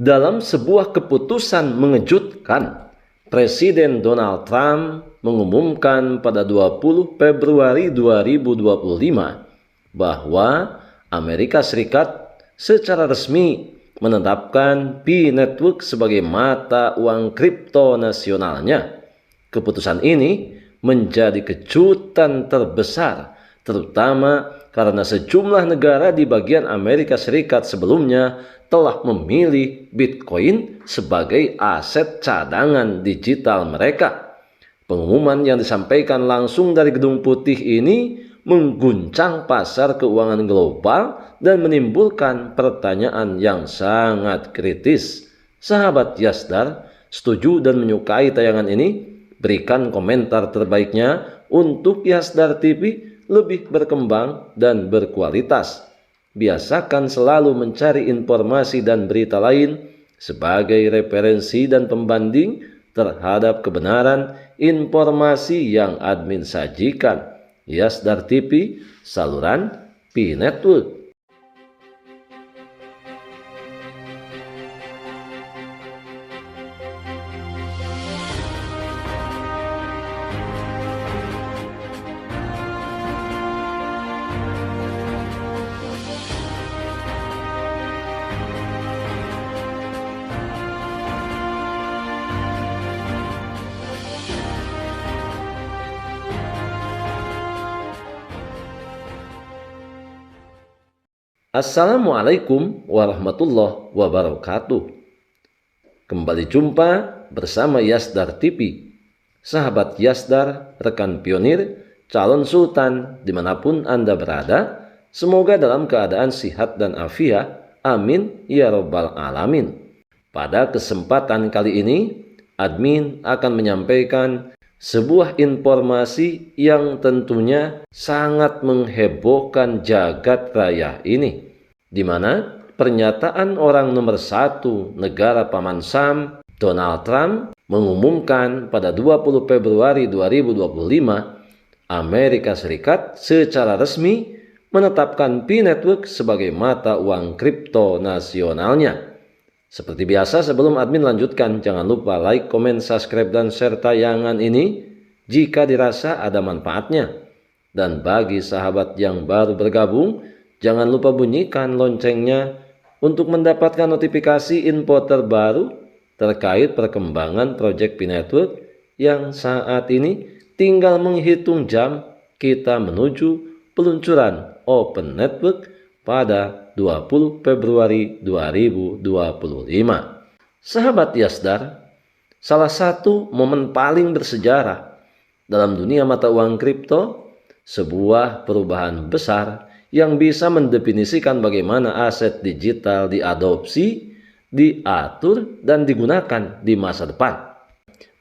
Dalam sebuah keputusan mengejutkan, Presiden Donald Trump mengumumkan pada 20 Februari 2025 bahwa Amerika Serikat secara resmi menetapkan P-Network sebagai mata uang kripto nasionalnya. Keputusan ini menjadi kejutan terbesar, terutama karena sejumlah negara di bagian Amerika Serikat sebelumnya telah memilih Bitcoin sebagai aset cadangan digital mereka. Pengumuman yang disampaikan langsung dari Gedung Putih ini mengguncang pasar keuangan global dan menimbulkan pertanyaan yang sangat kritis. Sahabat Yasdar, setuju dan menyukai tayangan ini? Berikan komentar terbaiknya untuk Yasdar TV lebih berkembang dan berkualitas. Biasakan selalu mencari informasi dan berita lain sebagai referensi dan pembanding terhadap kebenaran informasi yang admin sajikan. Yasdar TV, saluran P-Network. Assalamualaikum warahmatullahi wabarakatuh. Kembali jumpa bersama Yasdar TV. Sahabat Yasdar, rekan pionir, calon sultan dimanapun Anda berada, semoga dalam keadaan sihat dan afiat. Amin ya robbal alamin. Pada kesempatan kali ini, admin akan menyampaikan sebuah informasi yang tentunya sangat menghebohkan jagat raya ini, di mana pernyataan orang nomor satu negara Paman Sam, Donald Trump, mengumumkan pada 20 Februari 2025 Amerika Serikat secara resmi menetapkan P-Network sebagai mata uang kripto nasionalnya. Seperti biasa, sebelum admin lanjutkan, jangan lupa like, komen, subscribe, dan share tayangan ini jika dirasa ada manfaatnya. Dan bagi sahabat yang baru bergabung, jangan lupa bunyikan loncengnya untuk mendapatkan notifikasi info terbaru terkait perkembangan proyek P-Network yang saat ini tinggal menghitung jam kita menuju peluncuran Open Network pada 20 Februari 2025. Sahabat Yasdar, salah satu momen paling bersejarah dalam dunia mata uang kripto, sebuah perubahan besar yang bisa mendefinisikan bagaimana aset digital diadopsi, diatur, dan digunakan di masa depan.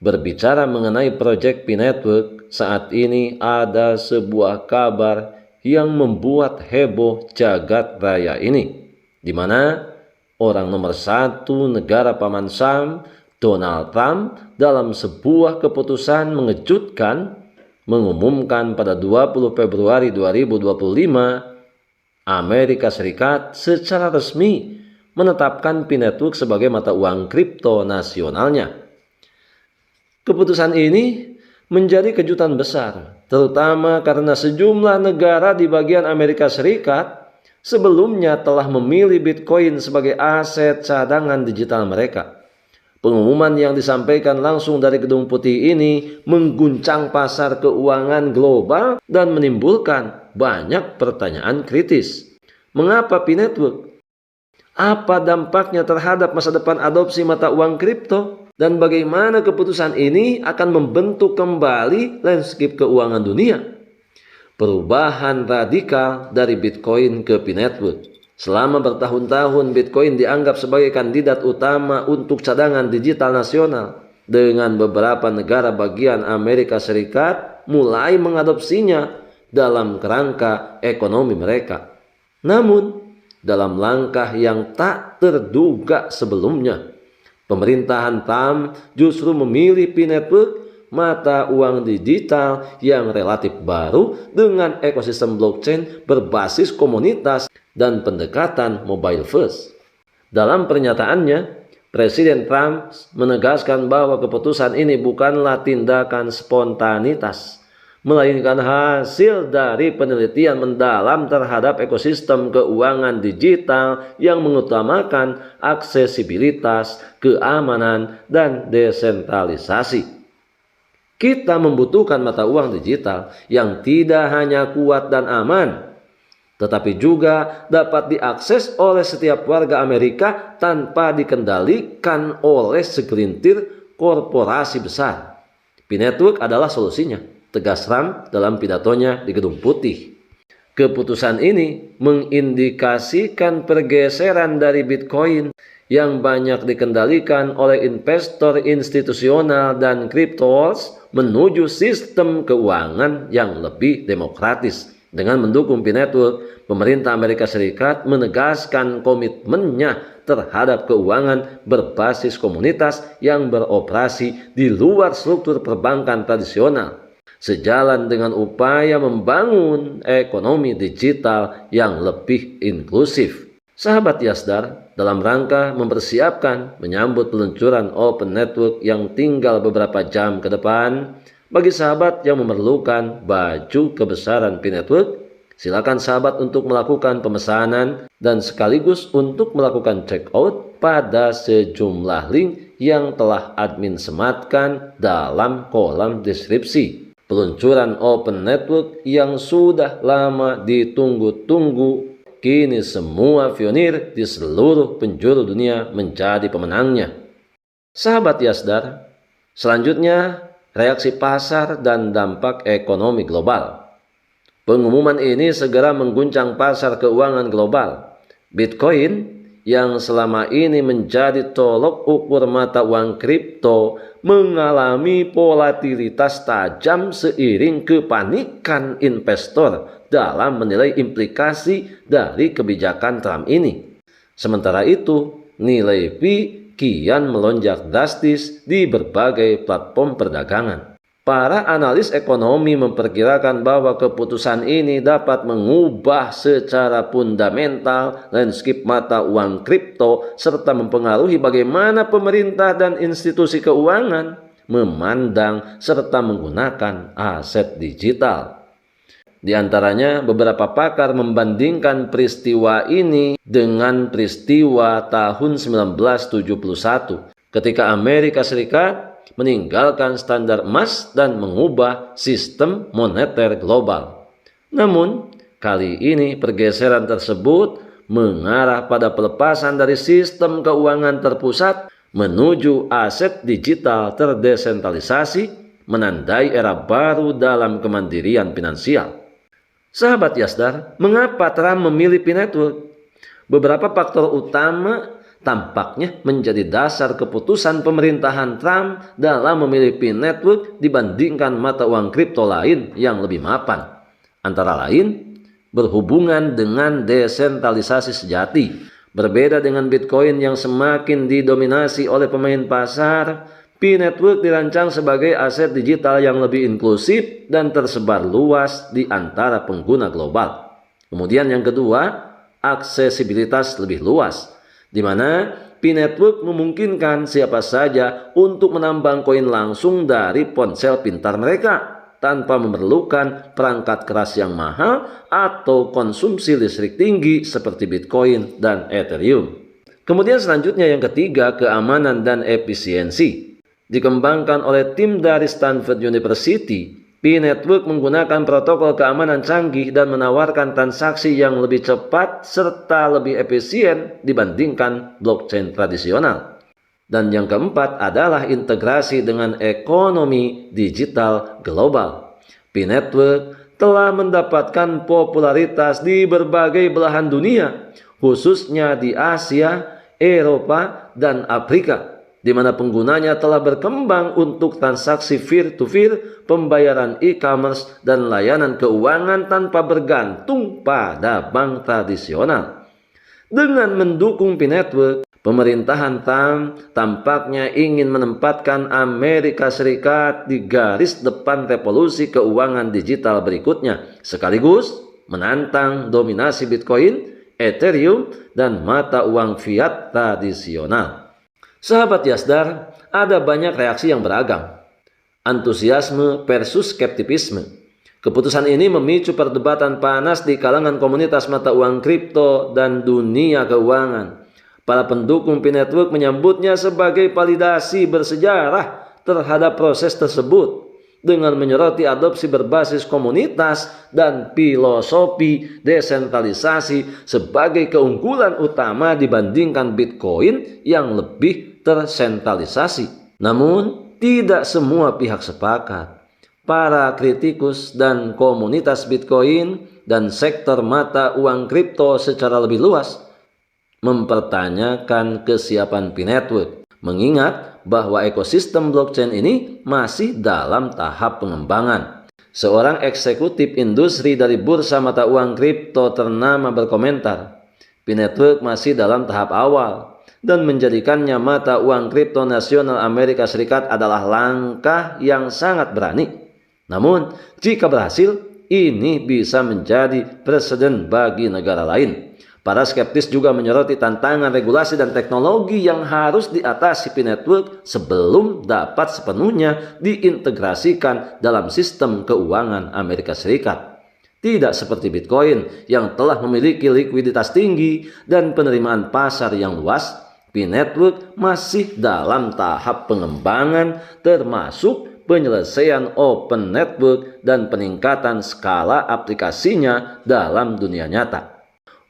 Berbicara mengenai proyek P-Network, saat ini ada sebuah kabar yang membuat heboh jagat raya ini, di mana orang nomor satu negara Paman Sam, Donald Trump, dalam sebuah keputusan mengejutkan mengumumkan pada 20 Februari 2025 Amerika Serikat secara resmi menetapkan P-Network sebagai mata uang kripto nasionalnya. Keputusan ini menjadi kejutan besar, terutama karena sejumlah negara di bagian Amerika Serikat sebelumnya telah memilih Bitcoin sebagai aset cadangan digital mereka. Pengumuman yang disampaikan langsung dari Gedung Putih ini mengguncang pasar keuangan global dan menimbulkan banyak pertanyaan kritis. Mengapa P-Network? Apa dampaknya terhadap masa depan adopsi mata uang kripto? Dan bagaimana keputusan ini akan membentuk kembali landscape keuangan dunia? Perubahan radikal dari Bitcoin ke P-Network. Selama bertahun-tahun Bitcoin dianggap sebagai kandidat utama untuk cadangan digital nasional, dengan beberapa negara bagian Amerika Serikat mulai mengadopsinya dalam kerangka ekonomi mereka. Namun, dalam langkah yang tak terduga sebelumnya, pemerintahan Trump justru memilih P-Network, mata uang digital yang relatif baru dengan ekosistem blockchain berbasis komunitas dan pendekatan mobile first. Dalam pernyataannya, Presiden Trump menegaskan bahwa keputusan ini bukanlah tindakan spontanitas, melainkan hasil dari penelitian mendalam terhadap ekosistem keuangan digital yang mengutamakan aksesibilitas, keamanan, dan desentralisasi. Kita membutuhkan mata uang digital yang tidak hanya kuat dan aman, tetapi juga dapat diakses oleh setiap warga Amerika tanpa dikendalikan oleh segelintir korporasi besar. P-Network adalah solusinya, tegas Trump dalam pidatonya di Gedung Putih. Keputusan ini mengindikasikan pergeseran dari Bitcoin yang banyak dikendalikan oleh investor institusional dan kriptos menuju sistem keuangan yang lebih demokratis. Dengan mendukung P-Network, pemerintah Amerika Serikat menegaskan komitmennya terhadap keuangan berbasis komunitas yang beroperasi di luar struktur perbankan tradisional, sejalan dengan upaya membangun ekonomi digital yang lebih inklusif. Sahabat Yasdar, dalam rangka mempersiapkan menyambut peluncuran Open Network yang tinggal beberapa jam ke depan, bagi sahabat yang memerlukan baju kebesaran P-Network, silakan sahabat untuk melakukan pemesanan dan sekaligus untuk melakukan check out pada sejumlah link yang telah admin sematkan dalam kolom deskripsi. Peluncuran Open Network yang sudah lama ditunggu-tunggu, kini semua pionir di seluruh penjuru dunia menjadi pemenangnya. Sahabat Yasdar, selanjutnya reaksi pasar dan dampak ekonomi global. Pengumuman ini segera mengguncang pasar keuangan global. Bitcoin yang selama ini menjadi tolok ukur mata uang kripto mengalami volatilitas tajam seiring kepanikan investor dalam menilai implikasi dari kebijakan Trump ini. Sementara itu, nilai Pi kian melonjak drastis di berbagai platform perdagangan. Para analis ekonomi memperkirakan bahwa keputusan ini dapat mengubah secara fundamental landscape mata uang kripto serta mempengaruhi bagaimana pemerintah dan institusi keuangan memandang serta menggunakan aset digital. Di antaranya, beberapa pakar membandingkan peristiwa ini dengan peristiwa tahun 1971 ketika Amerika Serikat meninggalkan standar emas dan mengubah sistem moneter global. Namun, kali ini pergeseran tersebut mengarah pada pelepasan dari sistem keuangan terpusat menuju aset digital terdesentralisasi, menandai era baru dalam kemandirian finansial. Sahabat Yasdar, mengapa Trump memilih P-Network? Beberapa faktor utama tampaknya menjadi dasar keputusan pemerintahan Trump dalam memilih P-Network dibandingkan mata uang kripto lain yang lebih mapan. Antara lain, berhubungan dengan desentralisasi sejati. Berbeda dengan Bitcoin yang semakin didominasi oleh pemain pasar, P-Network dirancang sebagai aset digital yang lebih inklusif dan tersebar luas di antara pengguna global. Kemudian yang kedua, aksesibilitas lebih luas, di mana P-Network memungkinkan siapa saja untuk menambang koin langsung dari ponsel pintar mereka tanpa memerlukan perangkat keras yang mahal atau konsumsi listrik tinggi seperti Bitcoin dan Ethereum. Kemudian selanjutnya yang ketiga, keamanan dan efisiensi. Dikembangkan oleh tim dari Stanford University, P-Network menggunakan protokol keamanan canggih dan menawarkan transaksi yang lebih cepat serta lebih efisien dibandingkan blockchain tradisional. Dan yang keempat adalah integrasi dengan ekonomi digital global. P-Network telah mendapatkan popularitas di berbagai belahan dunia, khususnya di Asia, Eropa, dan Afrika, di mana penggunanya telah berkembang untuk transaksi peer-to-peer, pembayaran e-commerce, dan layanan keuangan tanpa bergantung pada bank tradisional. Dengan mendukung P-Network, pemerintahan Trump tampaknya ingin menempatkan Amerika Serikat di garis depan revolusi keuangan digital berikutnya, sekaligus menantang dominasi Bitcoin, Ethereum, dan mata uang fiat tradisional. Sahabat Yasdar, ada banyak reaksi yang beragam. Antusiasme versus skeptisisme. Keputusan ini memicu perdebatan panas di kalangan komunitas mata uang kripto dan dunia keuangan. Para pendukung P-Network menyambutnya sebagai validasi bersejarah terhadap proses tersebut dengan menyoroti adopsi berbasis komunitas dan filosofi desentralisasi sebagai keunggulan utama dibandingkan Bitcoin yang lebih tersentralisasi. Namun, tidak semua pihak sepakat. Para kritikus dan komunitas Bitcoin dan sektor mata uang kripto secara lebih luas mempertanyakan kesiapan P-Network, mengingat bahwa ekosistem blockchain ini masih dalam tahap pengembangan. Seorang eksekutif industri dari bursa mata uang kripto ternama berkomentar, P-Network masih dalam tahap awal dan menjadikannya mata uang kripto nasional Amerika Serikat adalah langkah yang sangat berani. Namun, jika berhasil, ini bisa menjadi presiden bagi negara lain. Para skeptis juga menyoroti tantangan regulasi dan teknologi yang harus diatasi P-Network sebelum dapat sepenuhnya diintegrasikan dalam sistem keuangan Amerika Serikat. Tidak seperti Bitcoin yang telah memiliki likuiditas tinggi dan penerimaan pasar yang luas, P-Network masih dalam tahap pengembangan termasuk penyelesaian open network dan peningkatan skala aplikasinya dalam dunia nyata.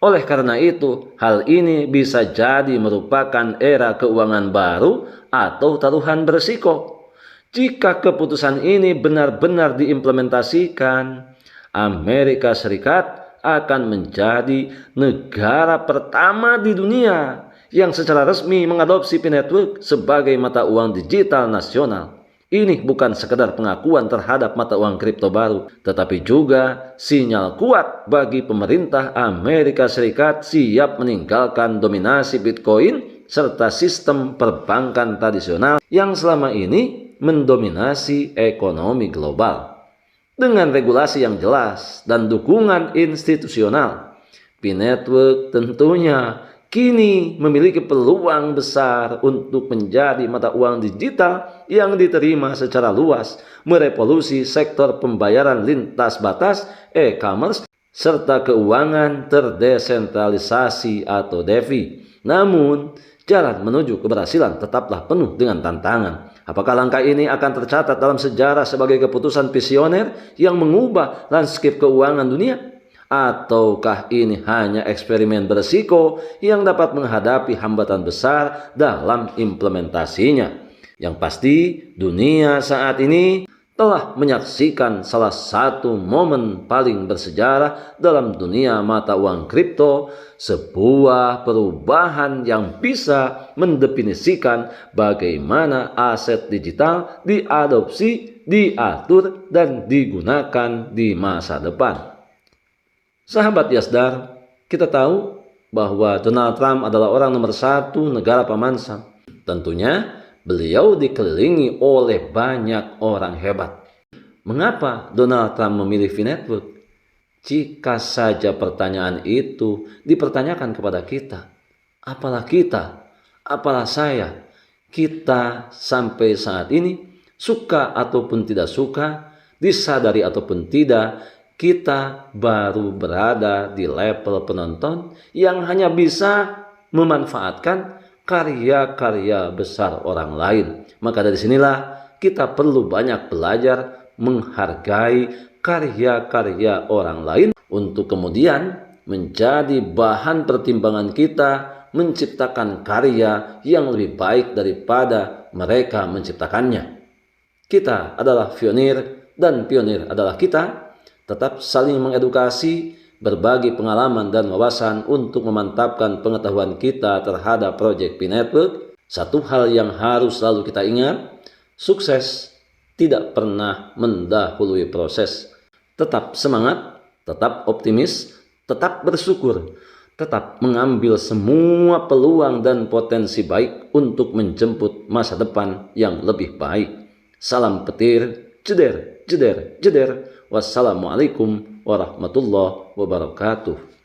Oleh karena itu, hal ini bisa jadi merupakan era keuangan baru atau taruhan berisiko. Jika keputusan ini benar-benar diimplementasikan, Amerika Serikat akan menjadi negara pertama di dunia yang secara resmi mengadopsi P-Network sebagai mata uang digital nasional. Ini bukan sekedar pengakuan terhadap mata uang kripto baru, tetapi juga sinyal kuat bagi pemerintah Amerika Serikat siap meninggalkan dominasi Bitcoin serta sistem perbankan tradisional yang selama ini mendominasi ekonomi global. Dengan regulasi yang jelas dan dukungan institusional, P-Network tentunya kini memiliki peluang besar untuk menjadi mata uang digital yang diterima secara luas, merevolusi sektor pembayaran lintas batas, e-commerce, serta keuangan terdesentralisasi atau DeFi. Namun, jalan menuju keberhasilan tetaplah penuh dengan tantangan. Apakah langkah ini akan tercatat dalam sejarah sebagai keputusan visioner yang mengubah landscape keuangan dunia? Ataukah ini hanya eksperimen berisiko yang dapat menghadapi hambatan besar dalam implementasinya? Yang pasti, dunia saat ini telah menyaksikan salah satu momen paling bersejarah dalam dunia mata uang kripto, sebuah perubahan yang bisa mendefinisikan bagaimana aset digital diadopsi, diatur, dan digunakan di masa depan. Sahabat Yasdar, kita tahu bahwa Donald Trump adalah orang nomor 1 negara pemansang. Tentunya beliau dikelilingi oleh banyak orang hebat. Mengapa Donald Trump memilih P-Network? Jika saja pertanyaan itu dipertanyakan kepada kita, apalah saya, kita sampai saat ini, suka ataupun tidak suka, disadari ataupun tidak, kita baru berada di level penonton yang hanya bisa memanfaatkan karya-karya besar orang lain. Maka dari sinilah kita perlu banyak belajar menghargai karya-karya orang lain untuk kemudian menjadi bahan pertimbangan kita menciptakan karya yang lebih baik daripada mereka menciptakannya. Kita adalah pionir dan pionir adalah kita. Tetap saling mengedukasi, berbagi pengalaman dan wawasan untuk memantapkan pengetahuan kita terhadap proyek P-Network. Satu hal yang harus selalu kita ingat, sukses tidak pernah mendahului proses. Tetap semangat, tetap optimis, tetap bersyukur, tetap mengambil semua peluang dan potensi baik untuk menjemput masa depan yang lebih baik. Salam petir, jeder, jeder, jeder. Wassalamualaikum warahmatullahi wabarakatuh.